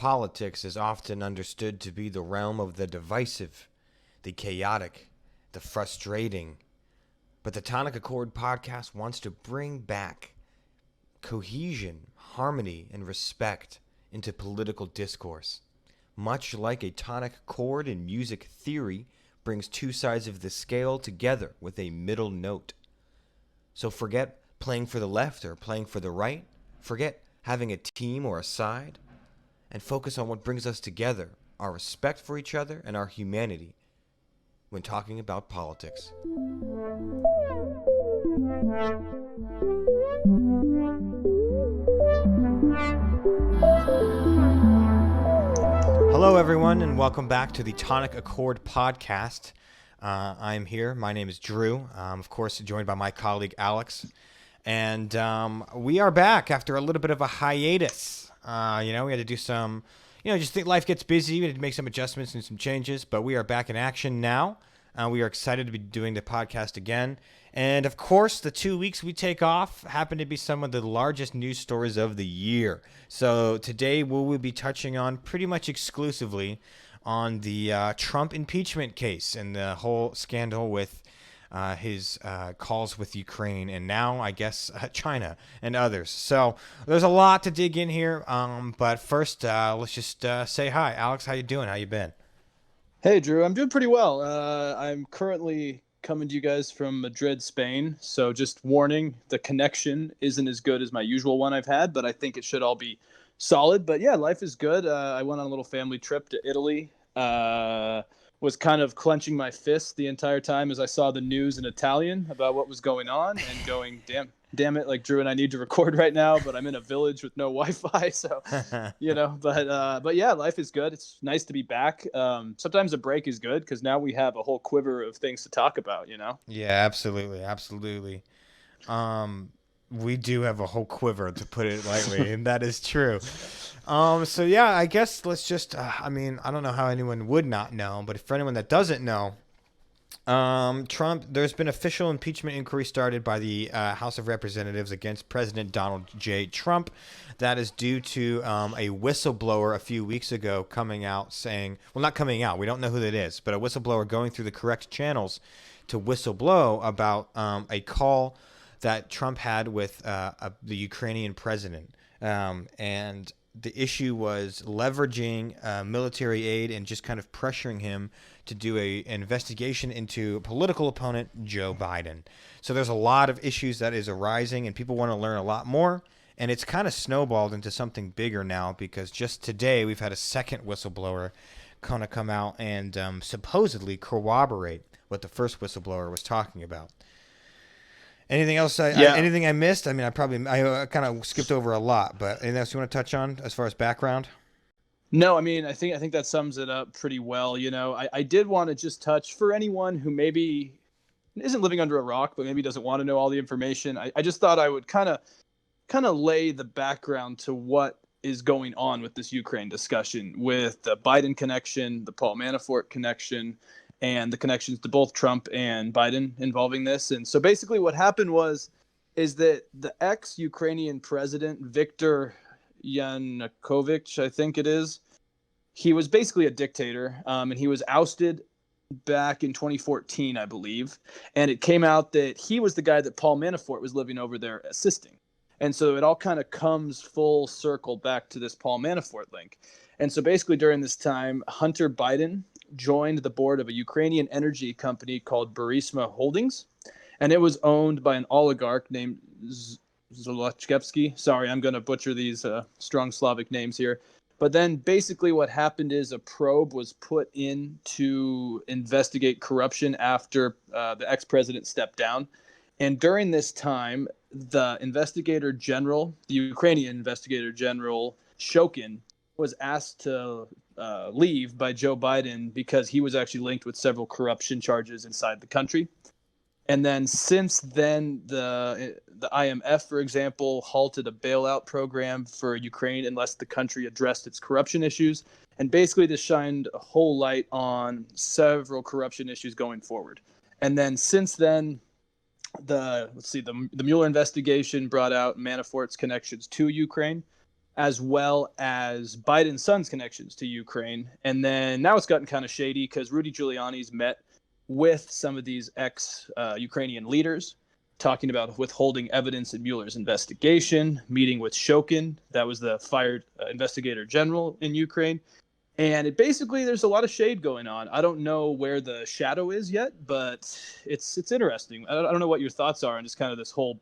politics is often understood to be the realm of the divisive, the chaotic, the frustrating. But the Tonic Accord podcast wants to bring back cohesion, harmony, and respect into political discourse. Much like a tonic chord in music theory brings two sides of the scale together with a middle note. So forget playing for the left or playing for the right. Forget having a team or a side. And focus on what brings us together, our respect for each other and our humanity when talking about politics. Hello, everyone, and welcome back to the Tonic Accord podcast. I'm here. My name is Drew. Of course, joined by my colleague Alex. And we are back after a little bit of a hiatus. We had to do some, just think life gets busy. We had to make some adjustments and some changes, but we are back in action now. We are excited to be doing the podcast again. And of course, the 2 weeks we take off happen to be some of the largest news stories of the year. So today we will be touching on pretty much exclusively on the Trump impeachment case and the whole scandal with his calls with Ukraine and now, I guess, China and others. So there's a lot to dig in here. But first, let's just say hi. Alex, how you doing? How you been? Hey, Drew. I'm doing pretty well. I'm currently coming to you guys from Madrid, Spain. So just warning, the connection isn't as good as my usual one I've had, but I think it should all be solid. But yeah, life is good. I went on a little family trip to Italy. Was kind of clenching my fist the entire time as I saw the news in Italian about what was going on and going, damn it, like Drew and I need to record right now, but I'm in a village with no Wi-Fi. So, but yeah, life is good. It's nice to be back. Sometimes a break is good because now we have a whole quiver of things to talk about, Yeah, absolutely. Absolutely. We do have a whole quiver, to put it lightly, and that is true. So yeah, I guess let's just, I don't know how anyone would not know, but for anyone that doesn't know, Trump, there's been official impeachment inquiry started by the House of Representatives against President Donald J. Trump. That is due to a whistleblower a few weeks ago coming out saying, well, not coming out, we don't know who that is, but a whistleblower going through the correct channels to whistleblow about a call that Trump had with the Ukrainian president. And the issue was leveraging military aid and just kind of pressuring him to do an investigation into a political opponent, Joe Biden. So there's a lot of issues that is arising, and people want to learn a lot more. And it's kind of snowballed into something bigger now because just today we've had a second whistleblower kind of come out and supposedly corroborate what the first whistleblower was talking about. Anything else? Anything I missed? I kind of skipped over a lot, but anything else you want to touch on as far as background? No, I think that sums it up pretty well. I did want to just touch for anyone who maybe isn't living under a rock, but maybe doesn't want to know all the information. I just thought I would kind of lay the background to what is going on with this Ukraine discussion, with the Biden connection, the Paul Manafort connection, and the connections to both Trump and Biden involving this. And so basically what happened is that the ex-Ukrainian president, Viktor Yanukovych, I think it is, he was basically a dictator, and he was ousted back in 2014, I believe. And it came out that he was the guy that Paul Manafort was living over there assisting. And so it all kind of comes full circle back to this Paul Manafort link. And so basically during this time, Hunter Biden joined the board of a Ukrainian energy company called Burisma Holdings, and it was owned by an oligarch named Zlochevsky. Sorry, I'm going to butcher these strong Slavic names here. But then basically what happened is a probe was put in to investigate corruption after the ex-president stepped down. And during this time, the Ukrainian investigator general Shokin, was asked to leave by Joe Biden because he was actually linked with several corruption charges inside the country. And then since then, the IMF, for example, halted a bailout program for Ukraine unless the country addressed its corruption issues. And basically this shined a whole light on several corruption issues going forward. And then since then, the Mueller investigation brought out Manafort's connections to Ukraine. as well as Biden's son's connections to Ukraine. And then now it's gotten kind of shady because Rudy Giuliani's met with some of these ex-Ukrainian leaders, talking about withholding evidence in Mueller's investigation, meeting with Shokin, that was the fired investigator general in Ukraine. And it basically, there's a lot of shade going on. I don't know where the shadow is yet, but it's interesting. I don't know what your thoughts are on just kind of this whole,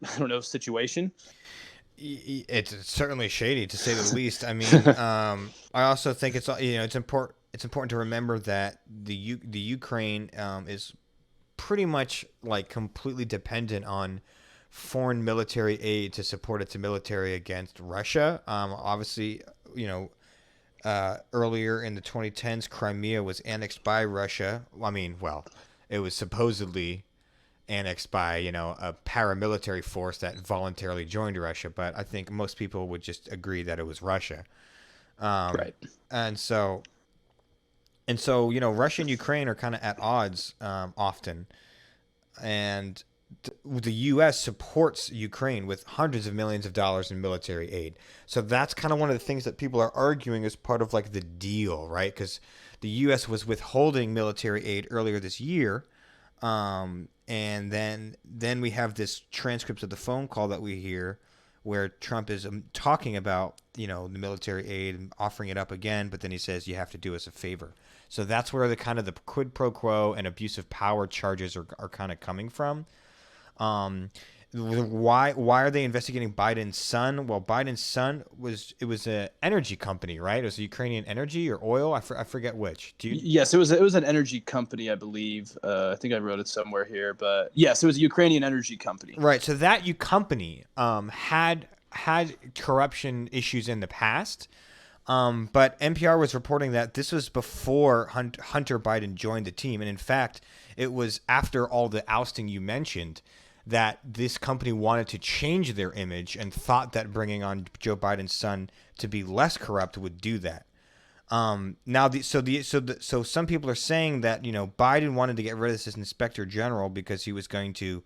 I don't know, situation. It's certainly shady to say the least. I mean, I also think it's important. It's important to remember that the Ukraine is pretty much like completely dependent on foreign military aid to support its military against Russia. Obviously, earlier in the 2010s, Crimea was annexed by Russia. I mean, well, it was supposedly annexed by a paramilitary force that voluntarily joined Russia, but I think most people would just agree that it was Russia. Right. And so Russia and Ukraine are kind of at odds often, and the U.S. supports Ukraine with hundreds of millions of dollars in military aid. So that's kind of one of the things that people are arguing as part of like the deal, right? Because the U.S. was withholding military aid earlier this year. And then we have this transcript of the phone call that we hear where Trump is talking about, the military aid and offering it up again, but then he says you have to do us a favor. So that's where the kind of the quid pro quo and abuse of power charges are kind of coming from. Why are they investigating Biden's son? Well, Biden's son was an energy company, right? It was Ukrainian energy or oil. I forget which. Yes, it was an energy company, I believe. I think I wrote it somewhere here, but yes, it was a Ukrainian energy company. Right. So that company had corruption issues in the past. But NPR was reporting that this was before Hunter Biden joined the team, and in fact, it was after all the ousting you mentioned that this company wanted to change their image and thought that bringing on Joe Biden's son to be less corrupt would do that. So some people are saying that Biden wanted to get rid of this inspector general because he was going to,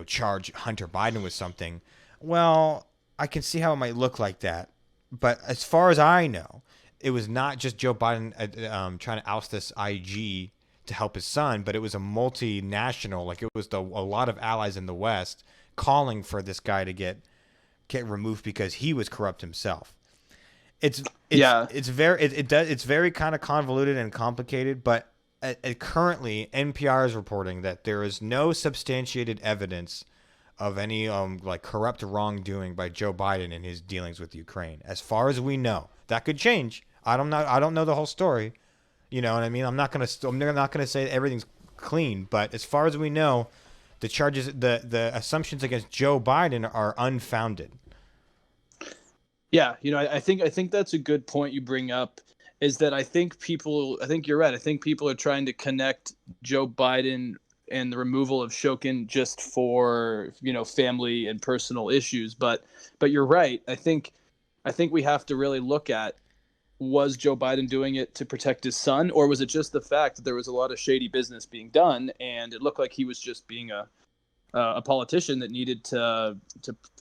charge Hunter Biden with something. Well, I can see how it might look like that, but as far as I know, it was not just Joe Biden trying to oust this IG to help his son, but it was a multinational, like it was a lot of allies in the West calling for this guy to get removed because he was corrupt himself. It's very kind of convoluted and complicated, but currently NPR is reporting that there is no substantiated evidence of any corrupt wrongdoing by Joe Biden in his dealings with Ukraine. As far as we know, that could change. I don't know the whole story. You know what I mean? I'm not gonna say everything's clean, but as far as we know, the charges, the assumptions against Joe Biden are unfounded. Yeah, I think that's a good point you bring up. Is that I think you're right. I think people are trying to connect Joe Biden and the removal of Shokin just for family and personal issues. But you're right. I think we have to really look at, was Joe Biden doing it to protect his son, or was it just the fact that there was a lot of shady business being done and it looked like he was just being a politician that needed to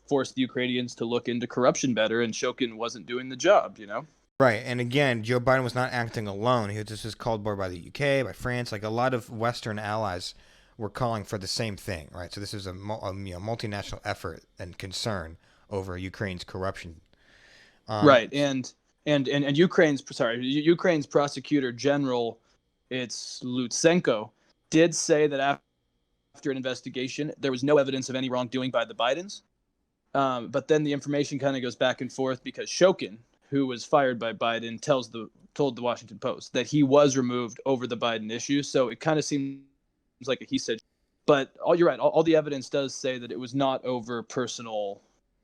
force the Ukrainians to look into corruption better, and Shokin wasn't doing the job, Right, and again, Joe Biden was not acting alone. This was called for by the UK, by France, like a lot of Western allies were calling for the same thing, right? So this is a multinational effort and concern over Ukraine's corruption. Right, and Ukraine's prosecutor general, it's Lutsenko, did say that after an investigation, there was no evidence of any wrongdoing by the Bidens. But then the information kind of goes back and forth because Shokin, who was fired by Biden, told the Washington Post that he was removed over the Biden issue. So it kind of seems like a he said. But you're right. All the evidence does say that it was not over personal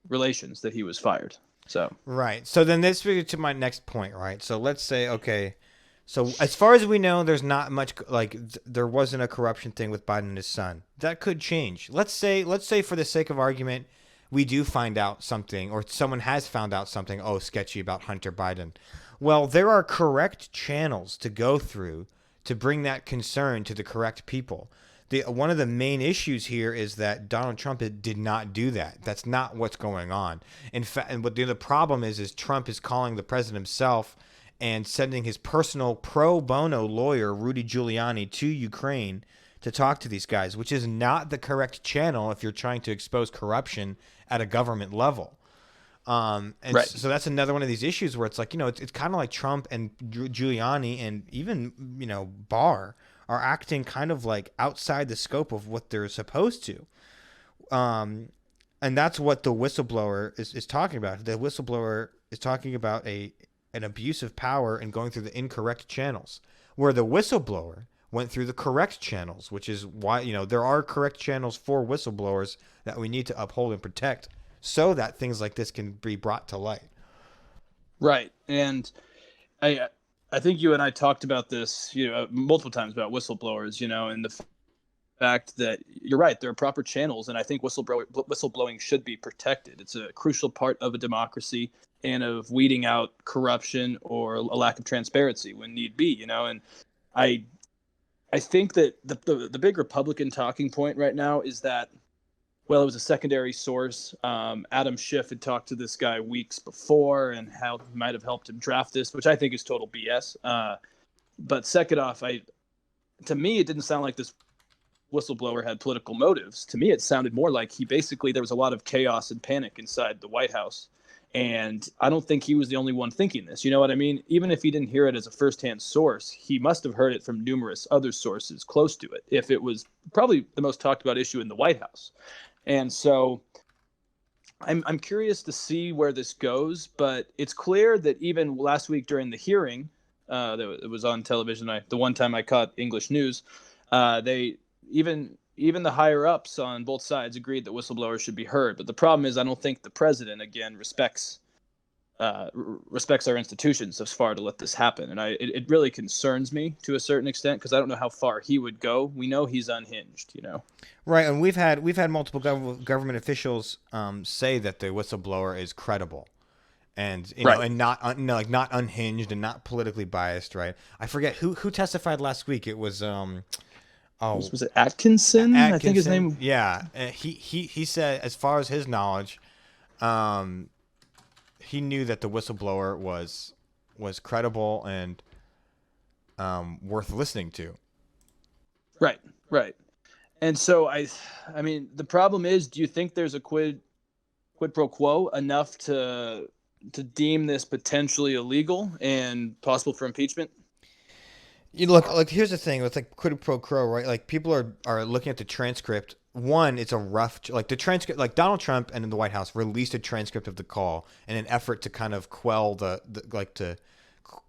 relations that he was fired. So right. So then this brings to my next point, right? So let's say, okay, so as far as we know, there's not much there wasn't a corruption thing with Biden and his son. That could change. Let's say for the sake of argument, we do find out something, or someone has found out something, sketchy about Hunter Biden. Well, there are correct channels to go through to bring that concern to the correct people. the one of the main issues here is that Donald Trump did not do that. That's not what's going on. In fact, and what the problem is Trump is calling the president himself and sending his personal pro bono lawyer Rudy Giuliani to Ukraine to talk to these guys, which is not the correct channel if you're trying to expose corruption at a government level. And Right. so that's another one of these issues where it's like, it's kind of like Trump and Giuliani and even, Barr are acting kind of like outside the scope of what they're supposed to. And that's what the whistleblower is talking about. The whistleblower is talking about an abuse of power and going through the incorrect channels, where the whistleblower went through the correct channels, which is why, there are correct channels for whistleblowers that we need to uphold and protect so that things like this can be brought to light. Right. And I think you and I talked about this, multiple times about whistleblowers, and the fact that you're right, there are proper channels, and I think whistleblowing should be protected. It's a crucial part of a democracy and of weeding out corruption or a lack of transparency when need be, and I think that the big Republican talking point right now is that, well, it was a secondary source. Adam Schiff had talked to this guy weeks before and how he might have helped him draft this, which I think is total BS. But second off, to me, it didn't sound like this whistleblower had political motives. To me, it sounded more like there was a lot of chaos and panic inside the White House. And I don't think he was the only one thinking this. You know what I mean? Even if he didn't hear it as a firsthand source, he must have heard it from numerous other sources close to it, if it was probably the most talked about issue in the White House. And so I'm curious to see where this goes, but it's clear that even last week during the hearing that it was on television, the one time I caught English news, they even the higher ups on both sides agreed that whistleblowers should be heard. But the problem is I don't think the president, again, respects our institutions as far to let this happen. And it really concerns me to a certain extent because I don't know how far he would go. We know he's unhinged, Right, and we've had multiple government officials say that the whistleblower is credible, and and not not unhinged and not politically biased. Right, I forget who testified last week. It was was it Atkinson? I think his name. Yeah, he said as far as his knowledge, he knew that the whistleblower was credible and worth listening to. Right. And so I mean, the problem is, do you think there's a quid pro quo enough to deem this potentially illegal and possible for impeachment? You look, like, here's the thing with like quid pro quo, right? Like, people are looking at the transcript. One, it's a rough, like the transcript, like Donald Trump and the White House released a transcript of the call in an effort to kind of quell to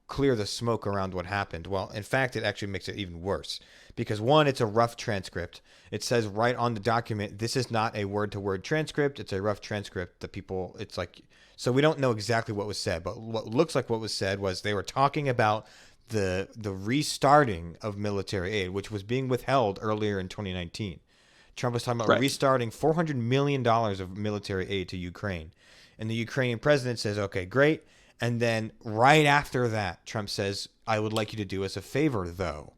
clear the smoke around what happened. Well, in fact, it actually makes it even worse because one, it's a rough transcript. It says right on the document, this is not a word to word transcript. It's a rough transcript that it's like, so we don't know exactly what was said, but what looks like what was said was they were talking about the restarting of military aid, which was being withheld earlier in 2019. Trump was talking about restarting $400 million of military aid to Ukraine. And the Ukrainian president says, okay, great. And then right after that, Trump says, I would like you to do us a favor, though.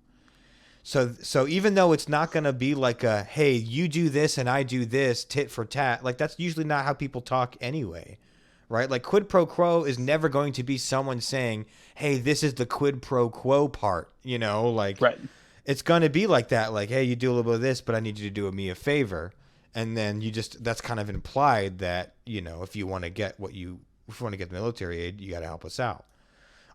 So even though it's not going to be like a, hey, you do this and I do this, tit for tat, like that's usually not how people talk anyway, right? Like quid pro quo is never going to be someone saying, hey, this is the quid pro quo part, like it's going to be like that. Like, hey, you do a little bit of this, but I need you to do me a favor. And then that's kind of implied that, if you want to get the military aid, you got to help us out.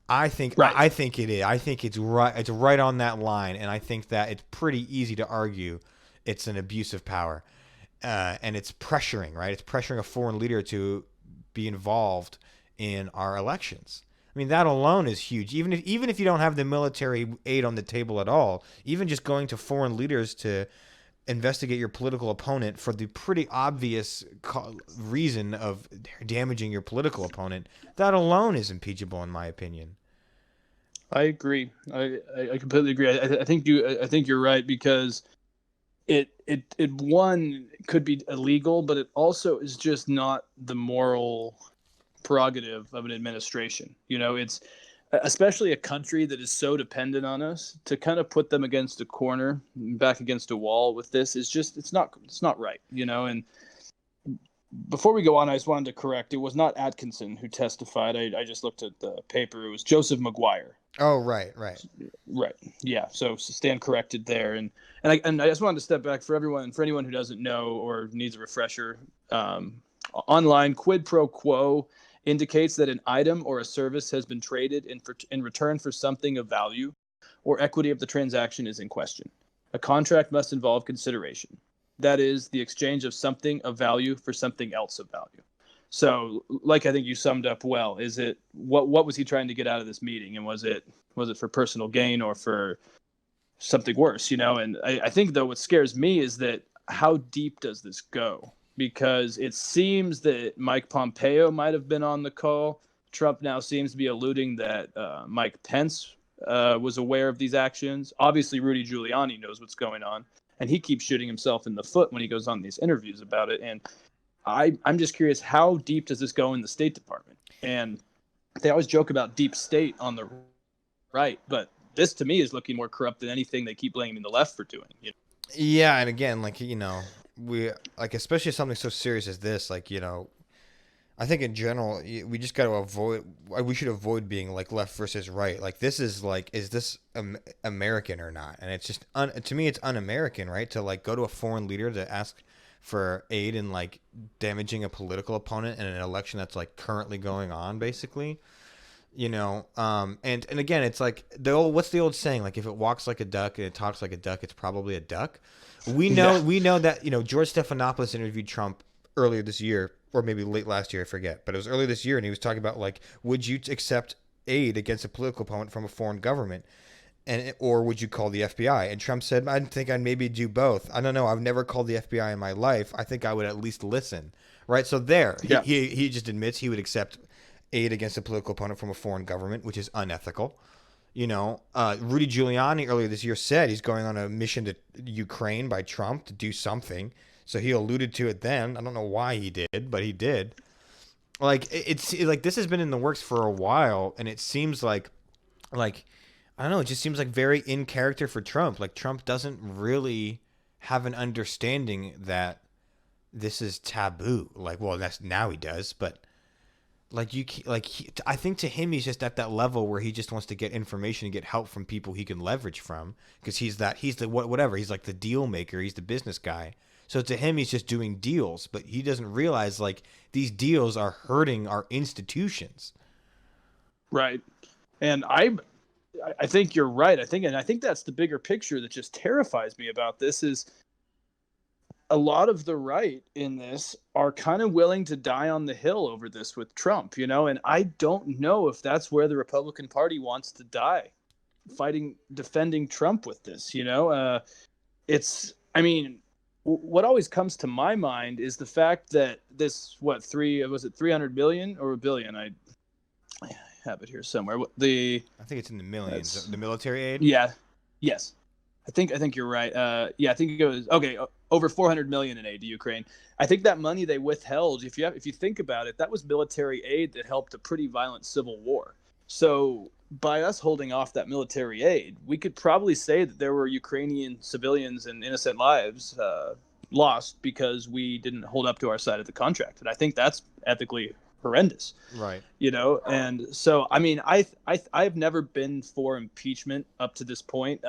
I think it is. I think it's right. It's right on that line, and I think that it's pretty easy to argue it's an abuse of power, and it's pressuring. Right, it's pressuring a foreign leader to be involved in our elections. I mean, that alone is huge. Even if you don't have the military aid on the table at all, even just going to foreign leaders to investigate your political opponent for the pretty obvious reason of damaging your political opponent, that alone is impeachable in my opinion. I agree. I completely agree. I think you're right because it one could be illegal, but it also is just not the moral prerogative of an administration. It's especially a country that is so dependent on us, to kind of put them against a corner, back against a wall with this is just, it's not right, you know. And before we go on, I just wanted to correct, it was not Atkinson who testified. I just looked at the paper. It was Joseph McGuire. Oh, right. Right. Yeah. So stand corrected there. And I just wanted to step back for anyone who doesn't know or needs a refresher. Online, quid pro quo indicates that an item or a service has been traded in return for something of value, or equity of the transaction is in question. A contract must involve consideration. That is, the exchange of something of value for something else of value. So, like I think you summed up well, is it what was he trying to get out of this meeting, and was it for personal gain or for something worse? You know, and I think though what scares me is that how deep does this go? Because it seems that Mike Pompeo might have been on the call. Trump now seems to be alluding that Mike Pence was aware of these actions. Obviously, Rudy Giuliani knows what's going on, and he keeps shooting himself in the foot when he goes on these interviews about it. And I'm just curious, how deep does this go in the State Department? And they always joke about deep state on the right, but this to me is looking more corrupt than anything they keep blaming the left for doing. You know? Yeah, and again, like, you know, we like, especially something so serious as this, like, you know, I think in general we just got to avoid. We should avoid being like left versus right. Like, this is like, is this American or not? And it's just to me, it's un-American, right? To like go to a foreign leader to ask for aid in like damaging a political opponent in an election that's like currently going on, basically. You know, and again, it's like what's the old saying? Like, if it walks like a duck and it talks like a duck, it's probably a duck. We know that, you know, George Stephanopoulos interviewed Trump earlier this year, or maybe late last year, I forget, but it was earlier this year, and he was talking about like, would you accept aid against a political opponent from a foreign government, or would you call the FBI? And Trump said, I think I'd maybe do both. I don't know. I've never called the FBI in my life. I think I would at least listen, right? So he just admits he would accept aid against a political opponent from a foreign government, which is unethical. You know, Rudy Giuliani earlier this year said he's going on a mission to Ukraine by Trump to do something. So he alluded to it then. I don't know why he did, but he did. Like, it's like this has been in the works for a while, and it seems like I don't know, it just seems like very in character for Trump. Like, Trump doesn't really have an understanding that this is taboo. Like, well, that's now he does, but I think to him he's just at that level where he just wants to get information and get help from people he can leverage from, because he's the whatever, he's like the deal maker, he's the business guy. So to him he's just doing deals, but he doesn't realize like these deals are hurting our institutions. Right. And I think you're right. I think that's the bigger picture that just terrifies me about this is a lot of the right in this are kind of willing to die on the hill over this with Trump, you know, and I don't know if that's where the Republican Party wants to die, defending Trump with this, you know. What always comes to my mind is the fact that this, was it 300 million or a billion? I have it here somewhere. I think it's in the millions. The military aid. Yeah. Yes. I think you're right. I think it goes over 400 million in aid to Ukraine. I think that money they withheld, if you think about it, that was military aid that helped a pretty violent civil war. So by us holding off that military aid, we could probably say that there were Ukrainian civilians and innocent lives lost because we didn't hold up to our side of the contract. And I think that's ethically horrendous. Right. You know, and so, I mean, I've never been for impeachment up to this point.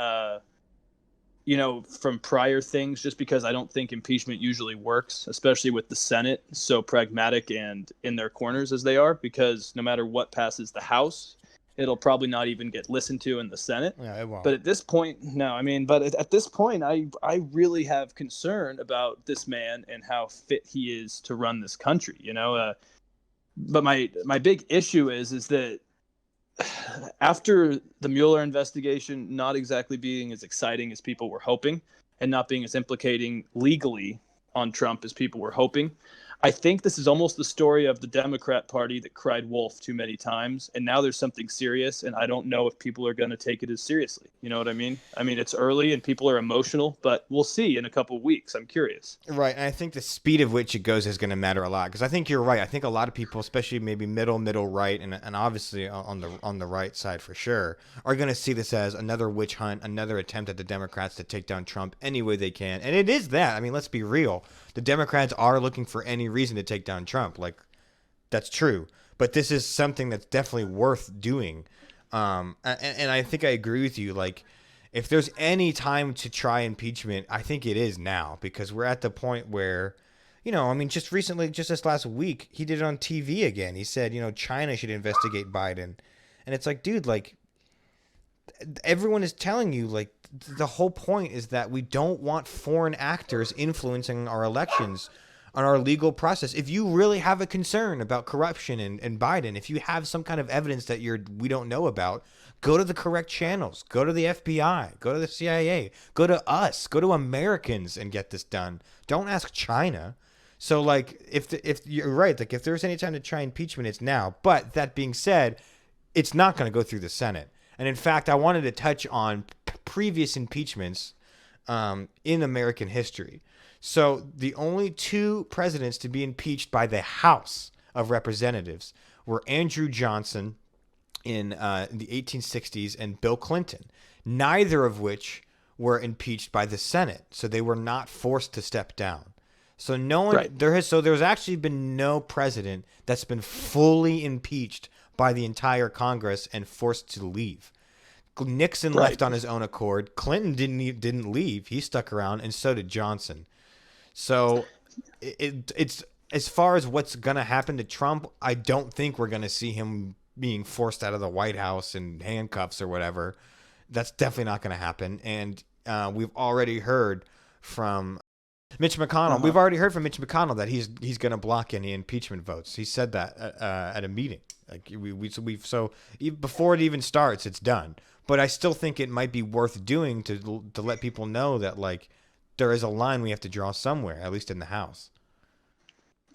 You know, from prior things, just because I don't think impeachment usually works, especially with the Senate so pragmatic and in their corners as they are, because no matter what passes the House, it'll probably not even get listened to in the Senate. Yeah, it won't. But at this point, no, I mean, but at this point, I really have concern about this man and how fit he is to run this country, you know. But my big issue is that after the Mueller investigation not exactly being as exciting as people were hoping, and not being as implicating legally on Trump as people were hoping, I think this is almost the story of the Democrat Party that cried wolf too many times, and now there's something serious, and I don't know if people are going to take it as seriously. You know what I mean? I mean, it's early and people are emotional, but we'll see in a couple of weeks. I'm curious. Right, and I think the speed of which it goes is going to matter a lot because I think you're right. I think a lot of people, especially maybe middle right, and obviously on the right side for sure, are going to see this as another witch hunt, another attempt at the Democrats to take down Trump any way they can, and it is that. I mean, let's be real. The Democrats are looking for any reason to take down Trump. Like, that's true, but this is something that's definitely worth doing. And I think I agree with you. Like, if there's any time to try impeachment, I think it is now because we're at the point where, I mean, just recently, just this last week, he did it on TV again. He said, China should investigate Biden. And it's like, dude, like, everyone is telling you, like, the whole point is that we don't want foreign actors influencing our elections on our legal process. If you really have a concern about corruption and Biden, if you have some kind of evidence that we don't know about, go to the correct channels. Go to the FBI. Go to the CIA. Go to us. Go to Americans and get this done. Don't ask China. So, like, if you're right, like, if there's any time to try impeachment, it's now. But that being said, it's not going to go through the Senate. And in fact, I wanted to touch on previous impeachments in American history. So the only two presidents to be impeached by the House of Representatives were Andrew Johnson in the 1860s and Bill Clinton, neither of which were impeached by the Senate. So they were not forced to step down. So no one Right. there's actually been no president that's been fully impeached by the entire Congress and forced to leave. Nixon Right. left on his own accord. Clinton didn't leave. He stuck around, and so did Johnson. So it's as far as what's gonna happen to Trump, I don't think we're gonna see him being forced out of the White House in handcuffs or whatever. That's definitely not gonna happen. And we've already heard from Mitch McConnell. Uh-huh. We've already heard from Mitch McConnell that he's going to block any impeachment votes. He said that at a meeting. Like before it even starts, it's done. But I still think it might be worth doing to let people know that, like, there is a line we have to draw somewhere, at least in the House.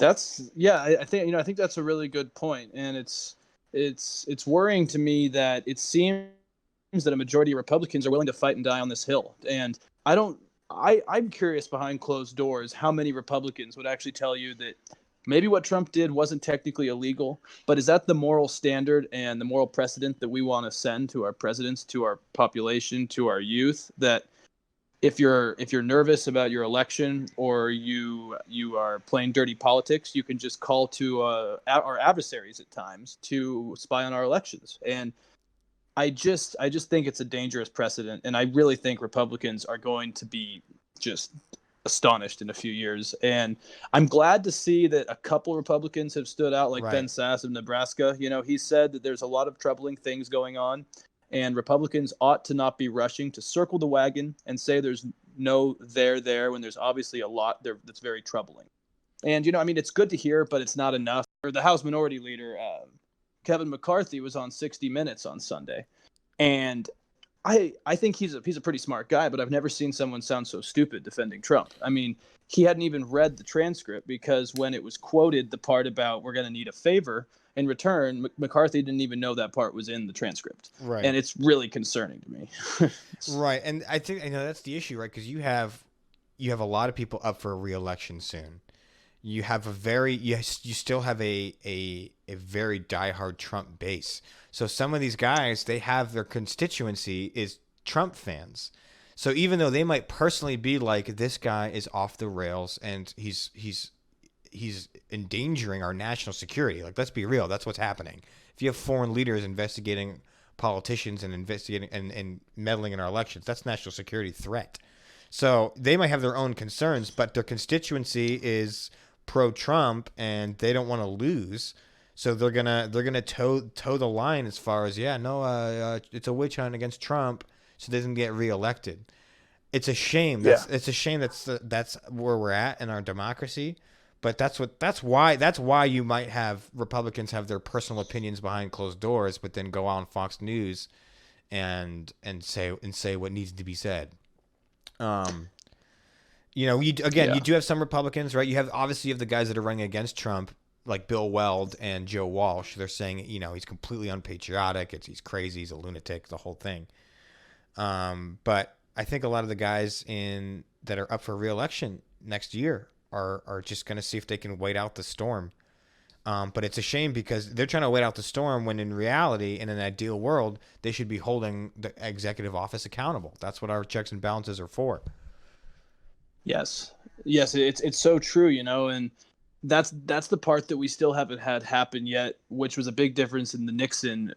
I think I think that's a really good point, and it's worrying to me that it seems that a majority of Republicans are willing to fight and die on this hill, and I don't. I'm curious behind closed doors how many Republicans would actually tell you that maybe what Trump did wasn't technically illegal, but is that the moral standard and the moral precedent that we want to send to our presidents, to our population, to our youth, that if you're nervous about your election or you are playing dirty politics, you can just call to our adversaries at times to spy on our elections. And I just think it's a dangerous precedent, and I really think Republicans are going to be just astonished in a few years. And I'm glad to see that a couple Republicans have stood out, like Right. Ben Sass of Nebraska. He said that there's a lot of troubling things going on, and Republicans ought to not be rushing to circle the wagon and say there's no there when there's obviously a lot there that's very troubling. And I mean, it's good to hear, but it's not enough. Or the House Minority Leader, Kevin McCarthy, was on 60 Minutes on Sunday, and I think he's a pretty smart guy, but I've never seen someone sound so stupid defending Trump. I mean, he hadn't even read the transcript because when it was quoted, the part about we're going to need a favor in return, McCarthy didn't even know that part was in the transcript. Right. And it's really concerning to me. Right. And I think that's the issue, right? Because you have a lot of people up for a re-election soon. You have you still have a very diehard Trump base. So some of these guys, they have their constituency is Trump fans. So even though they might personally be like, this guy is off the rails and he's endangering our national security. Like, let's be real, that's what's happening. If you have foreign leaders investigating politicians and investigating and meddling in our elections, that's national security threat. So they might have their own concerns, but their constituency is pro-Trump and they don't want to lose. So they're gonna toe the line as far as it's a witch hunt against Trump, so they doesn't get reelected. It's a shame. It's a shame that's where we're at in our democracy. But that's why you might have Republicans have their personal opinions behind closed doors, but then go on Fox News and say what needs to be said. You Yeah. do have some Republicans, right? You have the guys that are running against Trump, like Bill Weld and Joe Walsh. They're saying, he's completely unpatriotic. He's crazy. He's a lunatic. The whole thing. But I think a lot of the guys that are up for re-election next year are just going to see if they can wait out the storm. But it's a shame because they're trying to wait out the storm when in reality, in an ideal world, they should be holding the executive office accountable. That's what our checks and balances are for. Yes. Yes, it's so true, and that's the part that we still haven't had happen yet, which was a big difference in the Nixon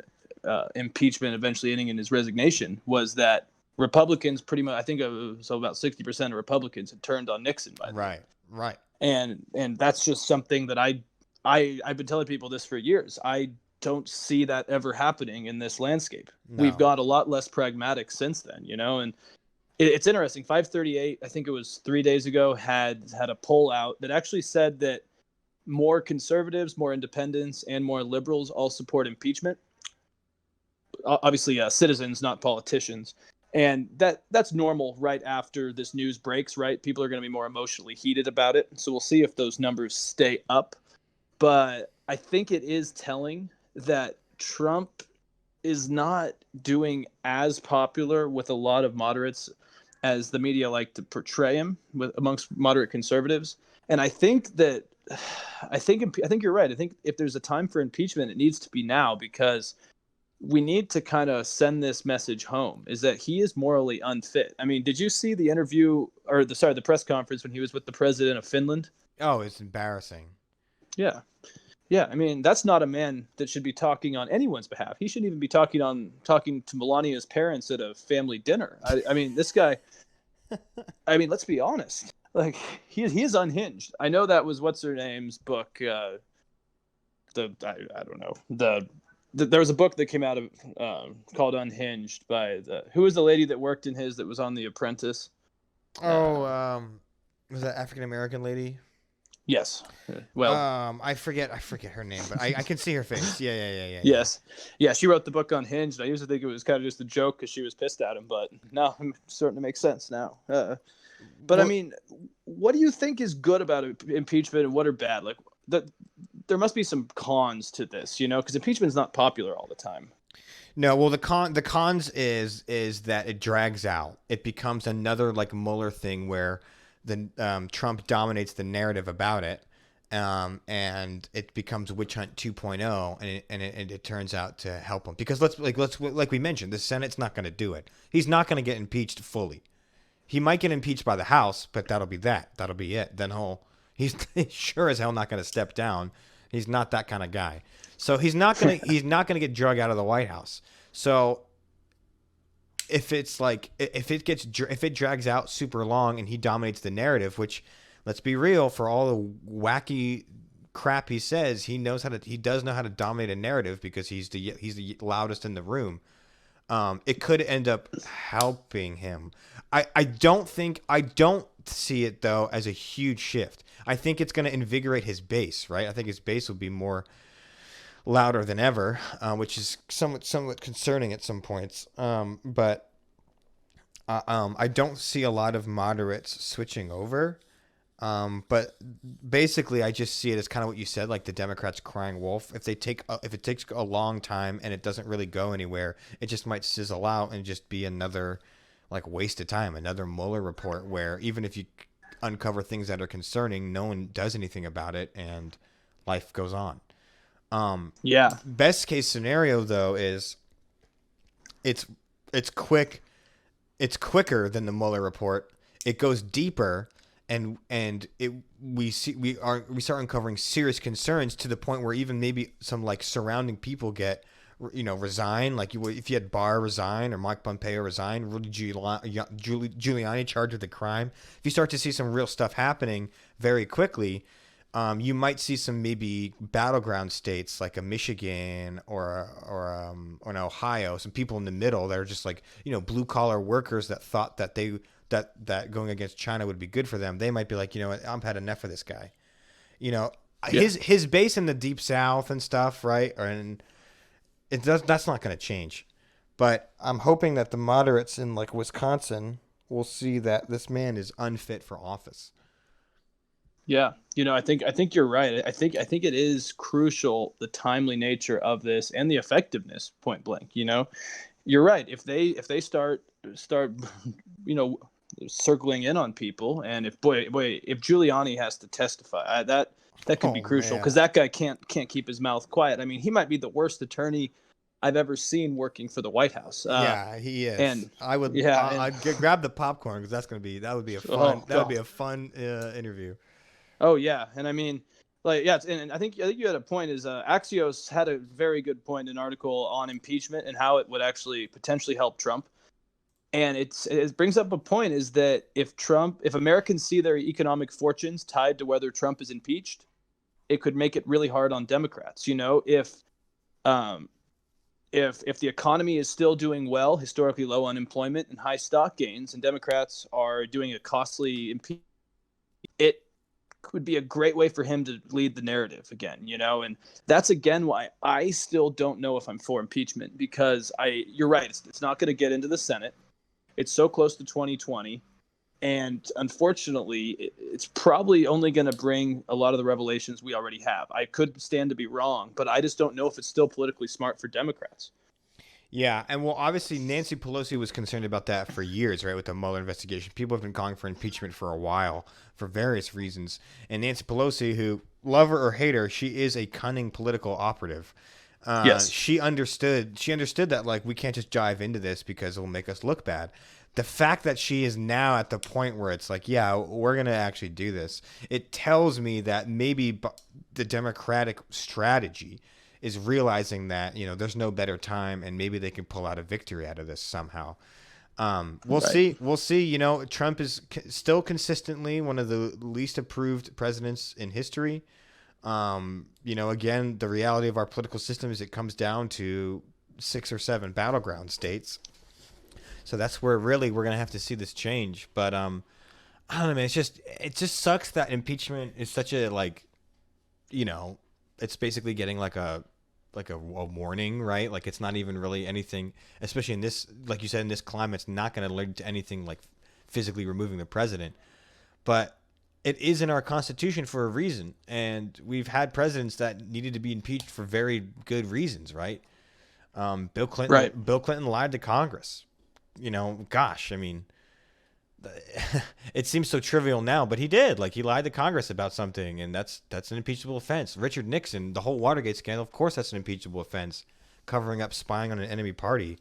impeachment eventually ending in his resignation, was that Republicans pretty much, I think so about 60% of Republicans had turned on Nixon by then. Right, right. And that's just something that I've been telling people this for years. I don't see that ever happening in this landscape. We've No. got a lot less pragmatic since then, and it's interesting. 538, I think it was 3 days ago, had a poll out that actually said that more conservatives, more independents, and more liberals all support impeachment. Obviously, citizens, not politicians. And that's normal right after this news breaks, right? People are going to be more emotionally heated about it. So we'll see if those numbers stay up. But I think it is telling that Trump is not doing as popular with a lot of moderates as the media like to portray him amongst moderate conservatives. And I think you're right. I think if there's a time for impeachment, it needs to be now, because we need to kind of send this message home, is that he is morally unfit. I mean, did you see the interview or the press conference when he was with the president of Finland? Oh, it's embarrassing. Yeah. Yeah, I mean, that's not a man that should be talking on anyone's behalf. He shouldn't even be talking to Melania's parents at a family dinner. I mean, this guy. I mean, let's be honest. Like, he is unhinged. I know that was what's her name's book. I don't know. There was a book that came out of called Unhinged by who was the lady that worked in his that was on The Apprentice. Was that African American lady? Yes. Well, I forget her name, but I can see her face. Yeah. Yes. Yeah, she wrote the book Unhinged. I used to think it was kind of just a joke because she was pissed at him, but now it's starting to make sense now. But well, I mean, what do you think is good about impeachment and what are bad? Like, there must be some cons to this, because impeachment is not popular all the time. No, well, the cons is that it drags out. It becomes another like Mueller thing where the Trump dominates the narrative about it, and it becomes witch hunt 2.0, and it turns out to help him because like we mentioned, the Senate's not going to do it. He's not going to get impeached fully. He might get impeached by the House, but that'll be it. Then he's sure as hell not going to step down. He's not that kind of guy. So he's not gonna get drug out of the White House. So if it drags out super long and he dominates the narrative, which, let's be real, for all the wacky crap he says, he does know how to dominate a narrative because he's the loudest in the room. It could end up helping him. I don't see it though as a huge shift. I think it's going to invigorate his base, right? I think his base will be more louder than ever, which is somewhat concerning at some points. But I don't see a lot of moderates switching over. But basically, I just see it as kind of what you said, like the Democrats crying wolf. If it takes a long time and it doesn't really go anywhere, it just might sizzle out and just be another like waste of time, another Mueller report where even if you uncover things that are concerning, no one does anything about it and life goes on. Yeah. Best case scenario though is it's quick. It's quicker than the Mueller report. It goes deeper, and we start uncovering serious concerns to the point where even maybe some like surrounding people get resign. Like if you had Barr resign or Mike Pompeo resign, Rudy Giuliani charged with a crime. If you start to see some real stuff happening very quickly, you might see some maybe battleground states like a Michigan or an Ohio, some people in the middle that are just like blue collar workers that thought that that going against China would be good for them. They might be like, I've had enough of this guy. His base in the deep South and stuff, right? That's not going to change. But I'm hoping that the moderates in like Wisconsin we'll see that this man is unfit for office. Yeah, I think you're right. I think it is crucial the timely nature of this and the effectiveness. Point blank, you're right. If they start, you know, circling in on people, and if Giuliani has to testify, that could be Oh crucial because man. that guy can't keep his mouth quiet. I mean, he might be the worst attorney I've ever seen working for the White House. Yeah, he is. And I would. yeah, and Grab the popcorn because that would be a fun. oh That would be god, a fun interview. oh yeah, and I mean, like yeah, and I think you had a point. Is Axios had a very good point, an article on impeachment and how it would actually potentially help Trump. And it brings up a point is that if Americans see their economic fortunes tied to whether Trump is impeached, it could make it really hard on Democrats. Um, if the economy is still doing well, historically low unemployment and high stock gains, and Democrats are doing a costly impeachment, it would be a great way for him to lead the narrative again. And that's again why I still don't know if I'm for impeachment, because you're right, it's not going to get into the Senate. It's so close to 2020, and unfortunately, it's probably only going to bring a lot of the revelations we already have. I could stand to be wrong, but I just don't know if it's still politically smart for Democrats. Yeah, and well, obviously Nancy Pelosi was concerned about that for years, right? With the Mueller investigation, people have been calling for impeachment for a while for various reasons. And Nancy Pelosi, who love her or hate her, she is a cunning political operative. Yes. She understood. She understood that like we can't just dive into this because it will make us look bad. The fact that she is now at the point where it's like, yeah, we're gonna actually do this. It tells me that maybe the Democratic strategy is realizing that there's no better time, and maybe they can pull out a victory out of this somehow. We'll Right. see. We'll see. Trump is still consistently one of the least approved presidents in history. Again, the reality of our political system is it comes down to 6 or 7 battleground states. So that's where really we're gonna have to see this change. But I don't know, man. It just sucks that impeachment is such a you know, it's basically getting like a warning, right? Like it's not even really anything, especially in this, like you said, in this climate, it's not going to lead to anything like physically removing the president. But it is in our Constitution for a reason, and we've had presidents that needed to be impeached for very good reasons, right? Bill Clinton. Right. Bill Clinton lied to Congress. Gosh, I mean, it seems so trivial now, but he did. Like he lied to Congress about something, and that's an impeachable offense. Richard Nixon, the whole Watergate scandal, of course, that's an impeachable offense, covering up spying on an enemy party.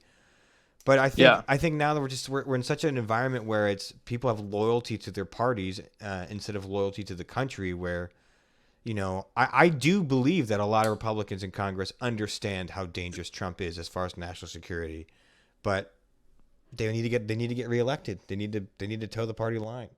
But I think Yeah. I think now that we're in such an environment where it's people have loyalty to their parties instead of loyalty to the country. Where I do believe that a lot of Republicans in Congress understand how dangerous Trump is as far as national security, but they need to get reelected. They need to toe the party line.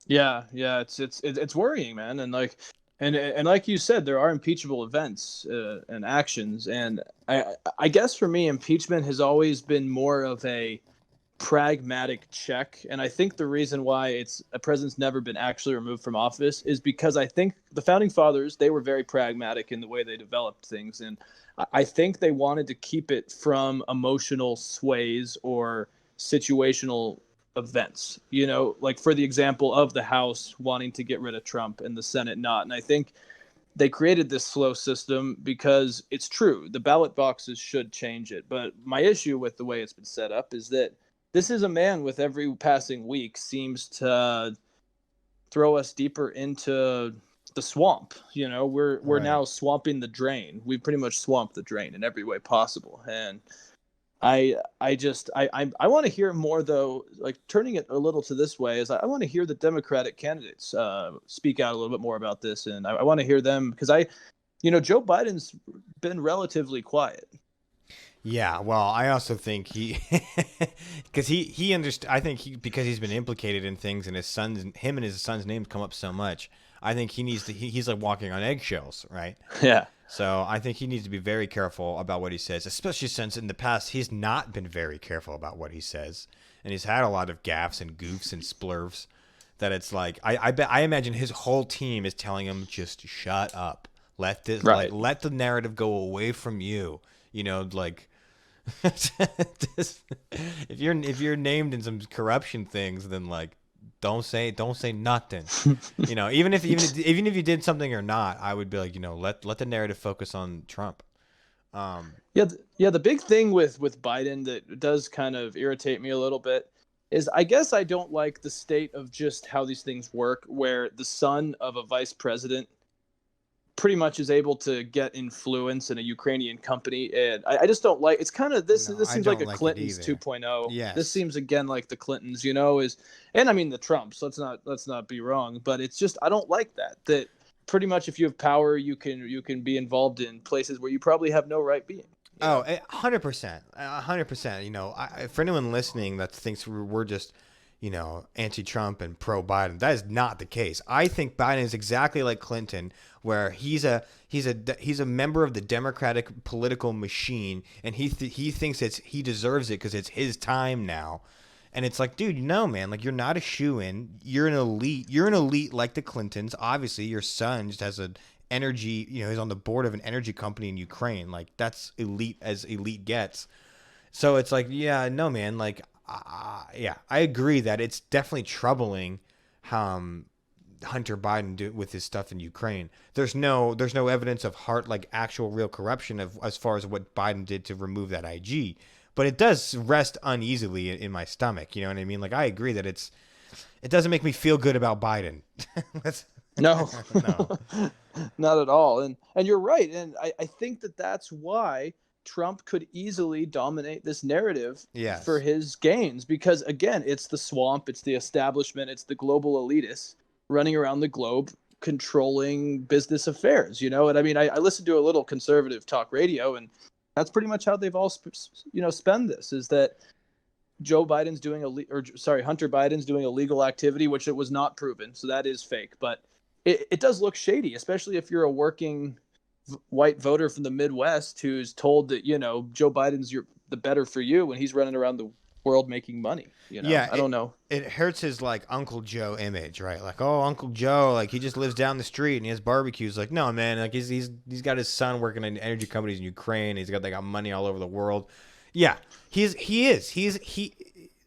Yeah. Yeah. It's worrying, man. And like you said, there are impeachable events and actions, and I guess for me, impeachment has always been more of a pragmatic check. And I think the reason why it's a president's never been actually removed from office is because I think the founding fathers, they were very pragmatic in the way they developed things. And I think they wanted to keep it from emotional sways or situational events, like for the example of the House wanting to get rid of Trump and the Senate not. And I think they created this slow system because it's true. The ballot boxes should change it. But my issue with the way it's been set up is that this is a man with every passing week seems to throw us deeper into the swamp. We're Right. now swamping the drain. We pretty much swamped the drain in every way possible. And I want to hear more though. Like turning it a little to this way is I want to hear the Democratic candidates speak out a little bit more about this, and I want to hear them because Joe Biden's been relatively quiet. Yeah, well, I also think he, because he understand. I think because he's been implicated in things, and him and his son's names come up so much. I think he needs to. He's like walking on eggshells, right? Yeah. So I think he needs to be very careful about what he says, especially since in the past he's not been very careful about what he says, and he's had a lot of gaffes and goofs and splurves. That it's like I imagine his whole team is telling him just shut up, let this Right. let the narrative go away from you. Like Just- if you're named in some corruption things, then like don't say nothing. Even if you did something or not, I would be like, let the narrative focus on Trump. Um, Yeah, yeah. The big thing with Biden that does kind of irritate me a little bit is I guess I don't like the state of just how these things work, where the son of a vice president pretty much is able to get influence in a Ukrainian company, and I just don't like. It's kind of this. no, This I seems like don't a like it Clinton's either. 2.0. This Yes. seems again like the Clintons, is, and I mean the Trumps. Let's not be wrong, but it's just I don't like that. That pretty much if you have power, you can be involved in places where you probably have no right being. You Oh, know. 100%. 100%. For anyone listening that thinks we're just, anti-Trump and pro-Biden, that is not the case. I think Biden is exactly like Clinton, where he's a member of the Democratic political machine, and he thinks he deserves it because it's his time now. And it's like, dude, no, man. Like, you're not a shoe-in. You're an elite. You're an elite like the Clintons. Obviously, your son just has a energy. He's on the board of an energy company in Ukraine. Like, that's elite as elite gets. So it's like, yeah, no, man. Like, yeah, I agree that it's definitely troubling. Um, Hunter Biden do with his stuff in Ukraine. There's no evidence of like actual real corruption of as far as what Biden did to remove that IG. But it does rest uneasily in my stomach. You know what I mean? Like I agree that it doesn't make me feel good about Biden. No, No. not at all. And you're right. And I think that's why Trump could easily dominate this narrative for Yes. his gains because again, it's the swamp, it's the establishment, it's the global elitists running around the globe controlling business affairs, And I mean, I listened to a little conservative talk radio, and that's pretty much how they've all spend this is that Joe Biden's doing Hunter Biden's doing illegal activity, which it was not proven, so that is fake. But it does look shady, especially if you're a working white voter from the Midwest who's told that Joe Biden's the better for you when he's running around the world making money. Yeah, I don't know. it hurts his like Uncle Joe image, right? Like, oh, Uncle Joe, like he just lives down the street and he has barbecues. Like, no, man, like he's got his son working in energy companies in Ukraine. They got money all over the world. Yeah, he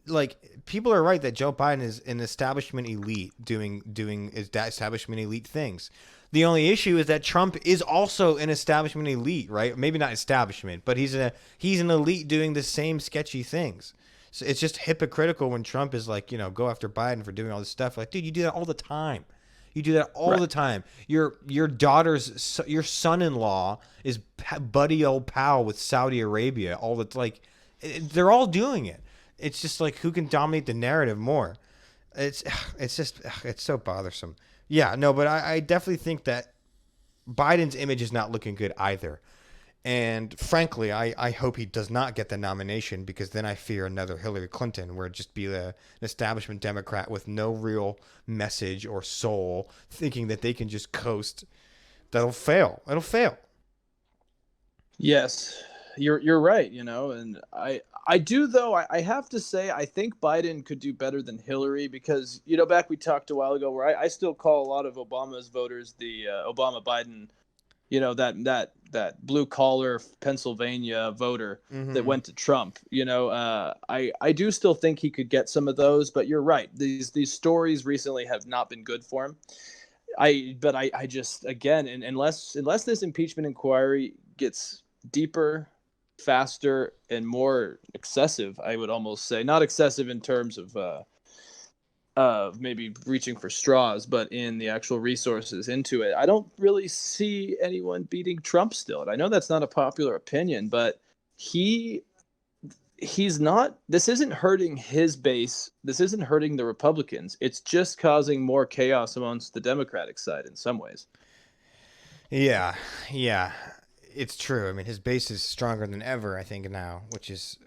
like people are right that Joe Biden is an establishment elite doing establishment elite things. The only issue is that Trump is also an establishment elite, right? Maybe not establishment, but he's an elite doing the same sketchy things. So it's just hypocritical when Trump is like, go after Biden for doing all this stuff. Like, dude, you do that all the time. You do that all Right. the time. Your son-in-law is buddy old pal with Saudi Arabia. They're all doing it. It's just like who can dominate the narrative more. It's just it's so bothersome. Yeah, no, but I definitely think that Biden's image is not looking good either. And frankly, I hope he does not get the nomination because then I fear another Hillary Clinton, where it just be an establishment Democrat with no real message or soul, thinking that they can just coast. That'll fail. It'll fail. Yes, you're right. And I do though. I have to say I think Biden could do better than Hillary because back we talked a while ago where I still call a lot of Obama's voters the Obama Biden, that blue collar Pennsylvania voter that Mm-hmm. went to Trump. I do still think he could get some of those, but you're right. These stories recently have not been good for him. I just again, and unless this impeachment inquiry gets deeper, faster, and more excessive, I would almost say not excessive in terms of maybe reaching for straws, but in the actual resources into it. I don't really see anyone beating Trump still. And I know that's not a popular opinion, but he's not. This isn't hurting his base. This isn't hurting the Republicans. It's just causing more chaos amongst the Democratic side in some ways. Yeah, yeah, it's true. I mean, his base is stronger than ever, I think, now, which is,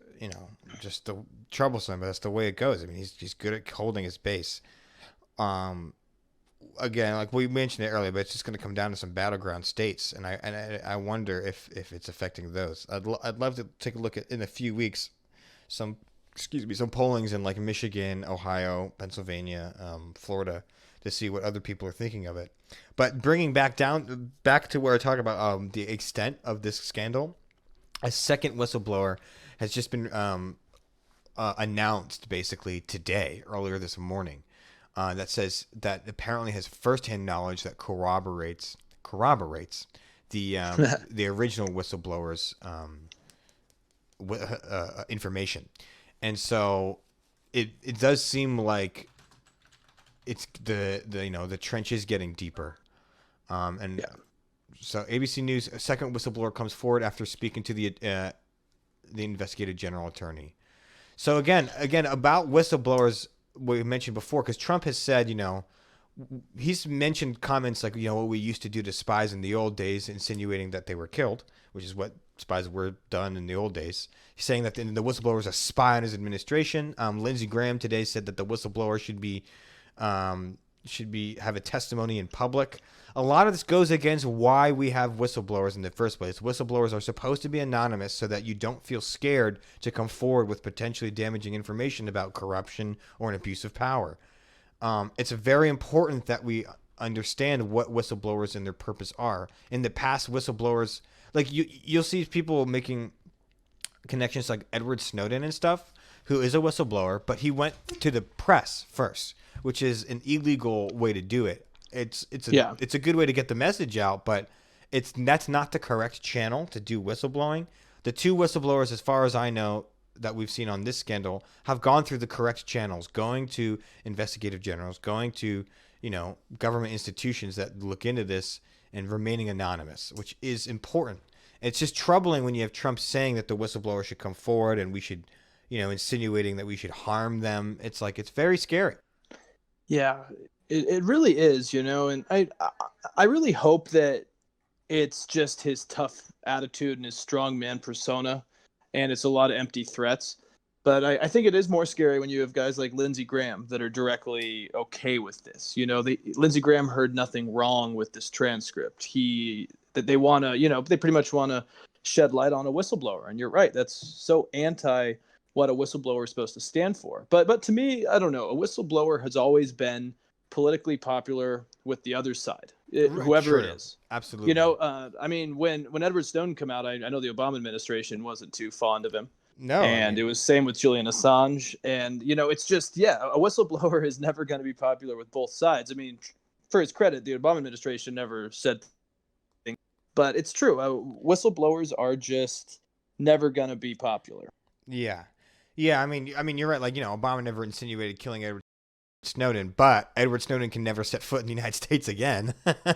just the troublesome, but that's the way it goes. I mean, he's good at holding his base. Um, Again, like we mentioned it earlier, but it's just going to come down to some battleground states, and I wonder if it's affecting those. I'd love to take a look at in a few weeks some some pollings in like Michigan, Ohio, Pennsylvania, Florida to see what other people are thinking of it. But bringing back to where I talk about the extent of this scandal, a second whistleblower has just been announced basically today, earlier this morning, that says that apparently has firsthand knowledge that corroborates the original whistleblowers' information, and so it does seem like it's the trench is getting deeper, and Yeah. so ABC News, a second whistleblower comes forward after speaking to the investigative general attorney. So again, about whistleblowers, we mentioned before, because Trump has said, he's mentioned comments like, what we used to do to spies in the old days, insinuating that they were killed, which is what spies were done in the old days. He's saying that the whistleblower is a spy on his administration. Lindsey Graham today said that the whistleblower should have a testimony in public. A lot of this goes against why we have whistleblowers in the first place. Whistleblowers are supposed to be anonymous so that you don't feel scared to come forward with potentially damaging information about corruption or an abuse of power. It's very important that we understand what whistleblowers and their purpose are. In the past, whistleblowers, like you'll see people making connections like Edward Snowden and stuff, who is a whistleblower, but he went to the press first, which is an illegal way to do it. It's a good way to get the message out, but that's not the correct channel to do whistleblowing. The two whistleblowers, as far as I know, that we've seen on this scandal, have gone through the correct channels, going to investigative generals, going to government institutions that look into this, and remaining anonymous, which is important. It's just troubling when you have Trump saying that the whistleblower should come forward and we should, insinuating that we should harm them. It's very scary. Yeah, it really is, and I really hope that it's just his tough attitude and his strong man persona, and it's a lot of empty threats. But I think it is more scary when you have guys like Lindsey Graham that are directly okay with this. Lindsey Graham heard nothing wrong with this transcript. They want to, they pretty much want to shed light on a whistleblower. And you're right, that's so anti what a whistleblower is supposed to stand for. But to me, I don't know, a whistleblower has always been politically popular with the other side, whoever it is. Absolutely. I mean, when Edward Snowden came out, I know the Obama administration wasn't too fond of him. No. And it was same with Julian Assange. And, it's just, a whistleblower is never going to be popular with both sides. I mean, for his credit, the Obama administration never said anything. But it's true. Whistleblowers are just never going to be popular. Yeah. Yeah, I mean, you're right. Obama never insinuated killing Edward Snowden, but Edward Snowden can never set foot in the United States again.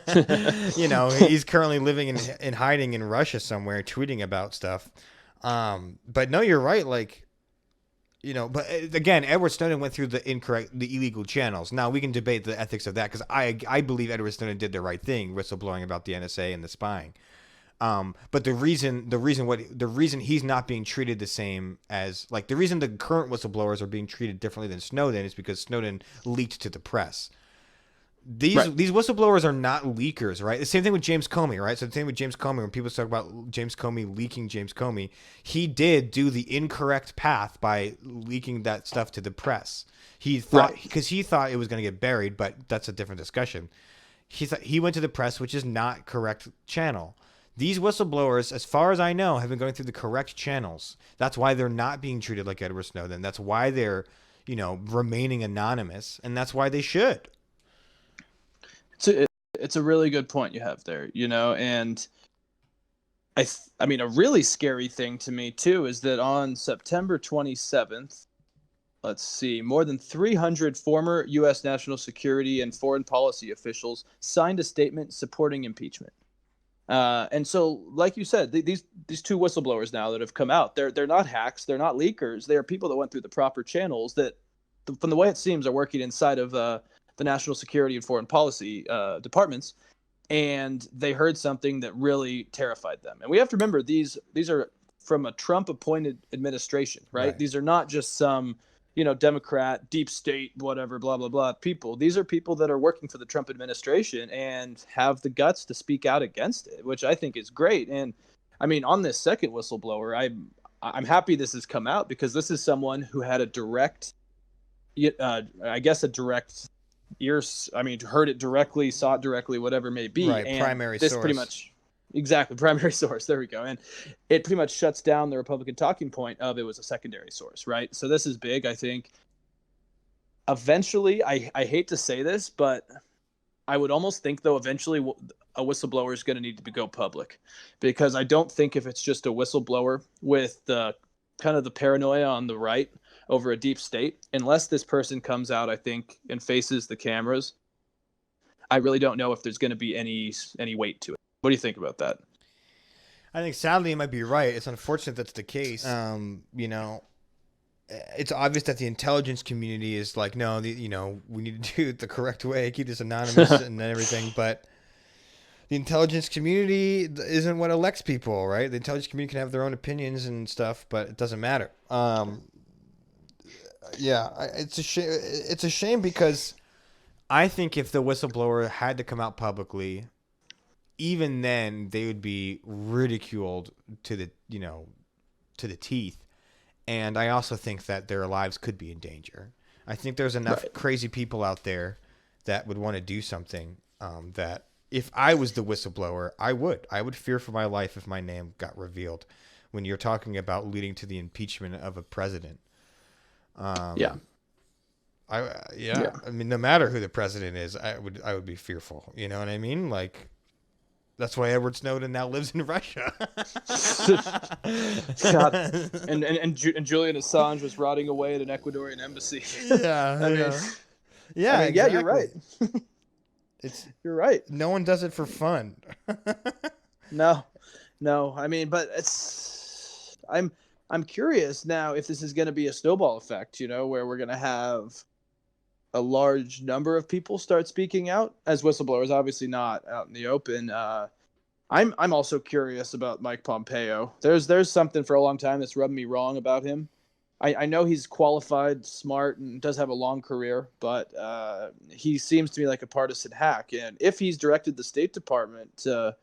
He's currently living in hiding in Russia somewhere, tweeting about stuff. But no, you're right. But again, Edward Snowden went through the illegal channels. Now we can debate the ethics of that because I believe Edward Snowden did the right thing, whistleblowing about the NSA and the spying. But the reason he's not being treated the same as the reason the current whistleblowers are being treated differently than Snowden is because Snowden leaked to the press. These whistleblowers are not leakers, right? The same thing with James Comey, right? So the same with James Comey, when people talk about James Comey leaking James Comey, he did do the incorrect path by leaking that stuff to the press. He thought because he thought it was going to get buried, but that's a different discussion. He went to the press, which is not correct channel. These whistleblowers, as far as I know, have been going through the correct channels. That's why they're not being treated like Edward Snowden. That's why they're, remaining anonymous, and that's why they should. It's a really good point you have there, and I mean, a really scary thing to me too is that on September 27th, let's see, more than 300 former U.S. national security and foreign policy officials signed a statement supporting impeachment. And so, like you said, these two whistleblowers now that have come out, they're not hacks, they're not leakers, they are people that went through the proper channels that, from the way it seems, are working inside of the national security and foreign policy departments, and they heard something that really terrified them. And we have to remember these are from a Trump-appointed administration, right? These are not just some Democrat, deep state, whatever, blah, blah, blah people. These are people that are working for the Trump administration and have the guts to speak out against it, which I think is great. And I mean, on this second whistleblower, I'm happy this has come out because this is someone who had a direct, ears. I mean, heard it directly, saw it directly, whatever it may be. Right, and primary this source. Pretty much, exactly, primary source. There we go. And it pretty much shuts down the Republican talking point of it was a secondary source, right? So this is big. I think eventually, I hate to say this, but I would almost think, though, eventually a whistleblower is going to need to go public, because I don't think if it's just a whistleblower with the kind of the paranoia on the right over a deep state, unless this person comes out, I think, and faces the cameras, I really don't know if there's going to be any weight to it. What do you think about that? I think sadly you might be right. It's unfortunate that's the case. It's obvious that the intelligence community is like, no, we need to do it the correct way, keep this anonymous and everything. But the intelligence community isn't what elects people, right? The intelligence community can have their own opinions and stuff, but it doesn't matter. It's a shame. It's a shame because I think if the whistleblower had to come out publicly, even then they would be ridiculed to the teeth. And I also think that their lives could be in danger. I think there's enough crazy people out there that would want to do something that if I was the whistleblower, I would fear for my life if my name got revealed when you're talking about leading to the impeachment of a president. Yeah. I mean, no matter who the president is, I would be fearful. You know what I mean? Like, that's why Edward Snowden now lives in Russia. God. And Julian Assange was rotting away at an Ecuadorian embassy. Yeah, exactly. Yeah, you're right. You're right. No one does it for fun. No. I mean, but I'm curious now if this is going to be a snowball effect, where we're going to have a large number of people start speaking out as whistleblowers, obviously not out in the open. I'm also curious about Mike Pompeo. There's something for a long time that's rubbed me wrong about him. I know he's qualified, smart, and does have a long career, but he seems to me like a partisan hack. And if he's directed the State Department to,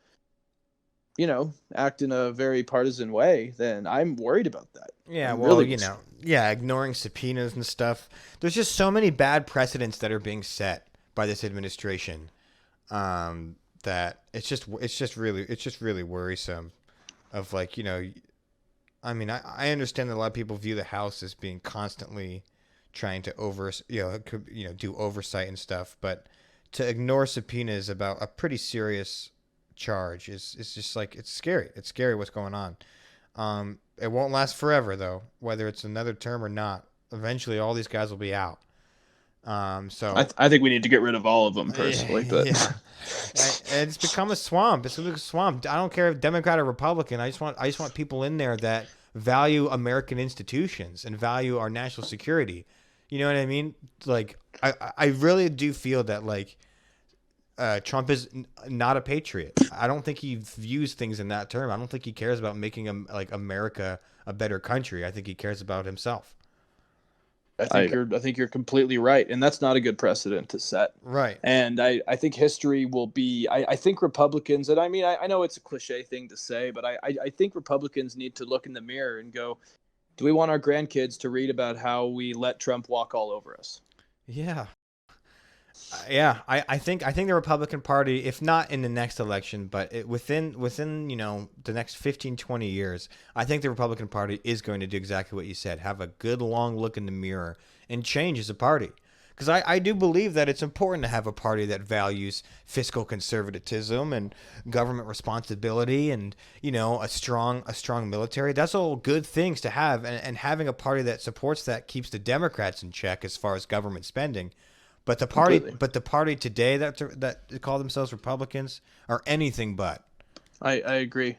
act in a very partisan way, then I'm worried about that. Yeah, well, ignoring subpoenas and stuff. There's just so many bad precedents that are being set by this administration that it's just really worrisome. Of like, I mean, I understand that a lot of people view the House as being constantly trying to do oversight and stuff, but to ignore subpoenas about a pretty serious charge is just like, it's scary. It's scary what's going on. It won't last forever though, whether it's another term or not. Eventually, all these guys will be out. So I think we need to get rid of all of them personally. But it's become a swamp. It's like a swamp. I don't care if Democrat or Republican. I just want people in there that value American institutions and value our national security. You know what I mean? Like I really do feel that like Trump is not a patriot. I don't think he views things in that term. I don't think he cares about making America a better country. I think he cares about himself. I think you're completely right, and that's not a good precedent to set. Right. And I think history will be. I think Republicans, and I mean, I know it's a cliche thing to say, but I think Republicans need to look in the mirror and go, do we want our grandkids to read about how we let Trump walk all over us? Yeah. I think the Republican Party, if not in the next election, but within the next 15, 20 years, I think the Republican Party is going to do exactly what you said, have a good long look in the mirror and change as a party. Because I do believe that it's important to have a party that values fiscal conservatism and government responsibility and, a strong military. That's all good things to have. And having a party that supports that keeps the Democrats in check as far as government spending. But the party today that call themselves Republicans are anything but. I agree.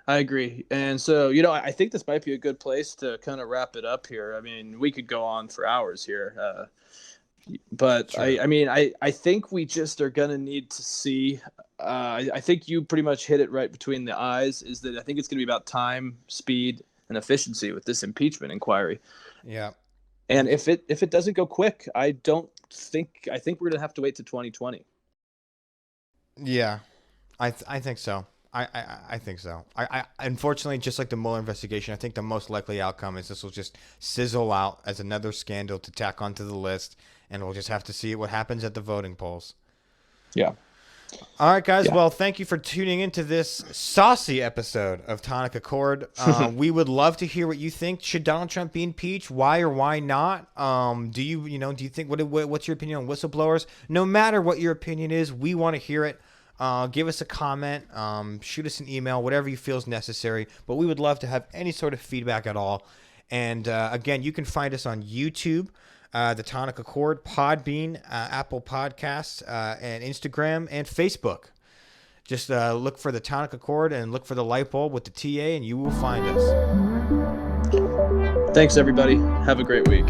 And so, I think this might be a good place to kind of wrap it up here. I mean, we could go on for hours here. But sure. I think we just are going to need to see. I think you pretty much hit it right between the eyes, is that I think it's going to be about time, speed, and efficiency with this impeachment inquiry. Yeah. And if it doesn't go quick, I think we're going to have to wait to 2020. Yeah, I think so. I think so. I unfortunately, just like the Mueller investigation, I think the most likely outcome is this will just sizzle out as another scandal to tack onto the list, and we'll just have to see what happens at the voting polls. Yeah. All right, guys. Yeah. Well, thank you for tuning into this saucy episode of Tonic Accord. We would love to hear what you think. Should Donald Trump be impeached? Why or why not? Do you think what's your opinion on whistleblowers? No matter what your opinion is, we want to hear it. Give us a comment. Shoot us an email. Whatever you feel is necessary. But we would love to have any sort of feedback at all. And again, you can find us on YouTube. The Tonic Accord, Podbean, Apple Podcasts, and Instagram and Facebook. Just look for the Tonic Accord and look for the light bulb with the TA, and you will find us. Thanks, everybody. Have a great week.